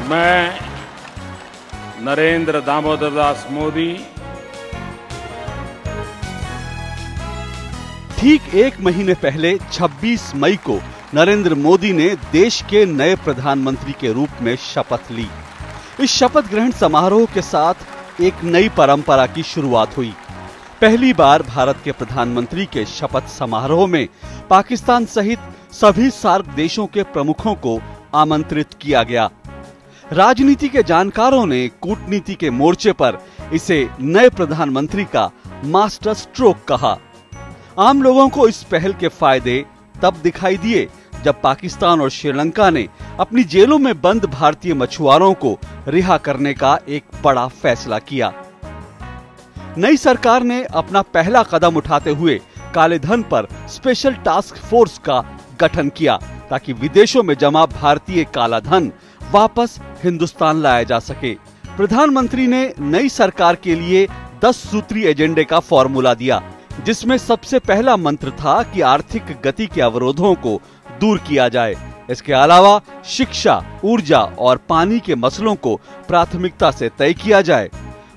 मैं नरेंद्र दामोदर दास मोदी ठीक एक महीने पहले 26 मई को नरेंद्र मोदी ने देश के नए प्रधानमंत्री के रूप में शपथ ली। इस शपथ ग्रहण समारोह के साथ एक नई परंपरा की शुरुआत हुई। पहली बार भारत के प्रधानमंत्री के शपथ समारोह में पाकिस्तान सहित सभी सार्क देशों के प्रमुखों को आमंत्रित किया गया। राजनीति के जानकारों ने कूटनीति के मोर्चे पर इसे नए प्रधानमंत्री का मास्टर स्ट्रोक कहा। आम लोगों को इस पहल के फायदे तब दिखाई दिए जब पाकिस्तान और श्रीलंका ने अपनी जेलों में बंद भारतीय मछुआरों को रिहा करने का एक बड़ा फैसला किया। नई सरकार ने अपना पहला कदम उठाते हुए काले धन पर स्पेशल टास्क फोर्स का गठन किया ताकि विदेशों में जमा भारतीय काला धन वापस हिंदुस्तान लाया जा सके। प्रधानमंत्री ने नई सरकार के लिए 10 सूत्री एजेंडे का फॉर्मूला दिया, जिसमें सबसे पहला मंत्र था कि आर्थिक गति के अवरोधों को दूर किया जाए। इसके अलावा शिक्षा, ऊर्जा और पानी के मसलों को प्राथमिकता से तय किया जाए।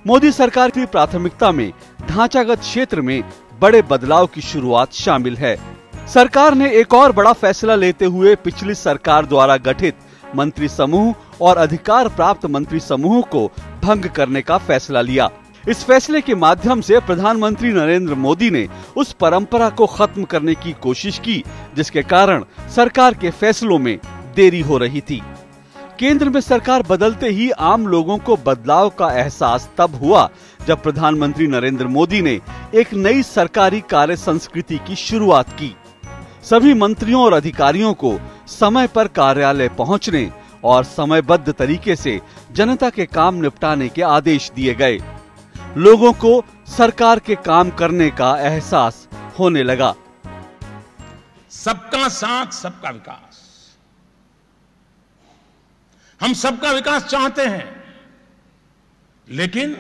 मोदी सरकार की प्राथमिकता में ढांचागत क्षेत्र में बड़े बदलाव की शुरुआत शामिल है। सरकार ने एक और बड़ा फैसला लेते हुए पिछली सरकार द्वारा गठित मंत्री समूह और अधिकार प्राप्त मंत्री समूह को भंग करने का फैसला लिया। इस फैसले के माध्यम से प्रधानमंत्री नरेंद्र मोदी ने उस परंपरा को खत्म करने की कोशिश की जिसके कारण सरकार के फैसलों में देरी हो रही थी। केंद्र में सरकार बदलते ही आम लोगों को बदलाव का एहसास तब हुआ जब प्रधानमंत्री नरेंद्र मोदी ने एक नई सरकारी कार्य संस्कृति की शुरुआत की। सभी मंत्रियों और अधिकारियों को समय पर कार्यालय पहुंचने और समयबद्ध तरीके से जनता के काम निपटाने के आदेश दिए गए। लोगों को सरकार के काम करने का एहसास होने लगा। सबका साथ, सबका विकास। हम सबका विकास चाहते हैं, लेकिन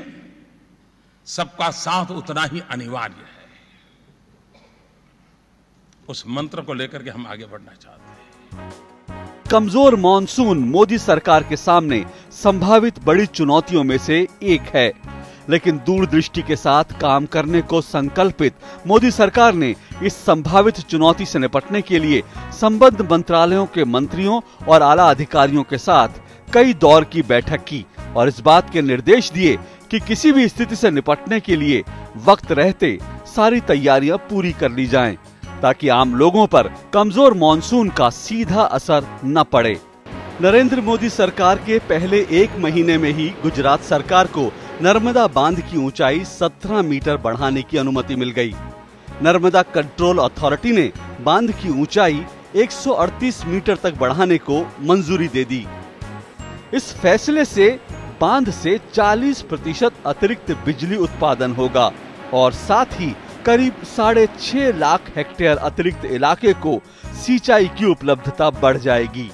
सबका साथ उतना ही अनिवार्य है। उस मंत्र को लेकर के हम आगे बढ़ना चाहते हैं। कमजोर मॉनसून मोदी सरकार के सामने संभावित बड़ी चुनौतियों में से एक है, लेकिन दूरदृष्टि के साथ काम करने को संकल्पित मोदी सरकार ने इस संभावित चुनौती से निपटने के लिए संबद्ध मंत्रालयों के मंत्रियों और आला अधिकारियों के साथ कई दौर की बैठक की और इस बात के निर्देश दिए कि किसी भी स्थिति से निपटने के लिए वक्त रहते सारी तैयारियां पूरी कर ली जाएं, ताकि आम लोगों पर कमजोर मॉनसून का सीधा असर न पड़े। नरेंद्र मोदी सरकार के पहले एक महीने में ही गुजरात सरकार को नर्मदा बांध की ऊंचाई 17 मीटर बढ़ाने की अनुमति मिल गई। नर्मदा कंट्रोल अथॉरिटी ने बांध की ऊंचाई 138 मीटर तक बढ़ाने को मंजूरी दे दी। इस फैसले से बांध से 40% अतिरिक्त बिजली उत्पादन होगा और साथ ही करीब 6.5 लाख हेक्टेयर अतिरिक्त इलाके को सिंचाई की उपलब्धता बढ़ जाएगी।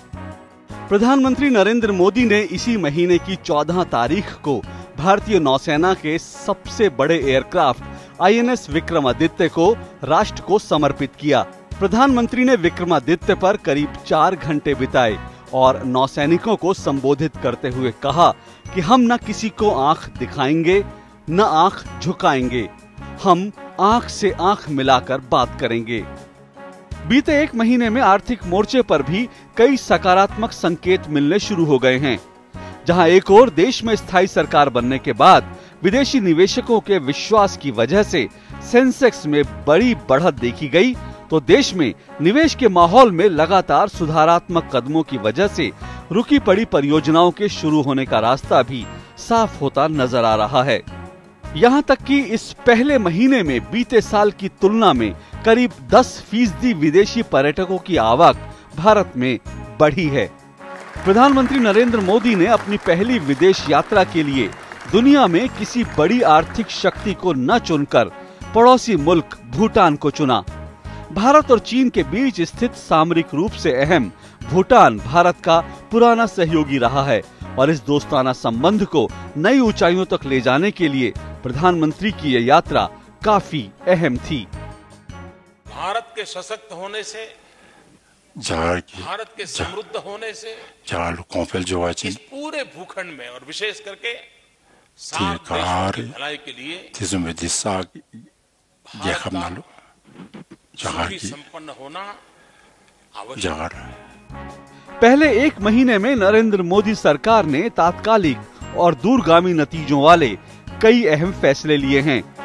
प्रधानमंत्री नरेंद्र मोदी ने इसी महीने की 14 तारीख को भारतीय नौसेना के सबसे बड़े एयरक्राफ्ट INS विक्रमादित्य को राष्ट्र को समर्पित किया। प्रधानमंत्री ने विक्रमादित्य पर करीब 4 घंटे बिताए और नौसैनिकों को संबोधित करते हुए कहा कि हम न किसी को आंख दिखाएंगे न आंख झुकाएंगे, हम आंख से आंख मिलाकर बात करेंगे। बीते एक महीने में आर्थिक मोर्चे पर भी कई सकारात्मक संकेत मिलने शुरू हो गए हैं। जहां एक ओर देश में स्थायी सरकार बनने के बाद विदेशी निवेशकों के विश्वास की वजह से सेंसेक्स में बड़ी बढ़त देखी गई, तो देश में निवेश के माहौल में लगातार सुधारात्मक कदमों की वजह से रुकी पड़ी परियोजनाओं के शुरू होने का रास्ता भी साफ होता नजर आ रहा है। यहाँ तक कि इस पहले महीने में बीते साल की तुलना में करीब 10% विदेशी पर्यटकों की आवक भारत में बढ़ी है। प्रधानमंत्री नरेंद्र मोदी ने अपनी पहली विदेश यात्रा के लिए दुनिया में किसी बड़ी आर्थिक शक्ति को न चुनकर पड़ोसी मुल्क भूटान को चुना। भारत और चीन के बीच स्थित सामरिक रूप से अहम भूटान भारत का पुराना सहयोगी रहा है और इस दोस्ताना संबंध को नई ऊंचाइयों तक ले जाने के लिए प्रधानमंत्री की यह यात्रा काफी अहम थी। भारत के सशक्त होने से जाड़ की भारत के समृद्ध होने से जाड़ कॉम्पेल जो इस पूरे भूखंड में और विशेष करके सार्क Tillkar देशों की भलाई के लिए tisum dissa भारत का nalu jagar सुखी की संपन्न होना आवश्यक जाड़ पहले एक महीने में नरेंद्र मोदी सरकार ने तात्कालिक और दूरगामी नतीजों वाले कई अहम फैसले लिए हैं।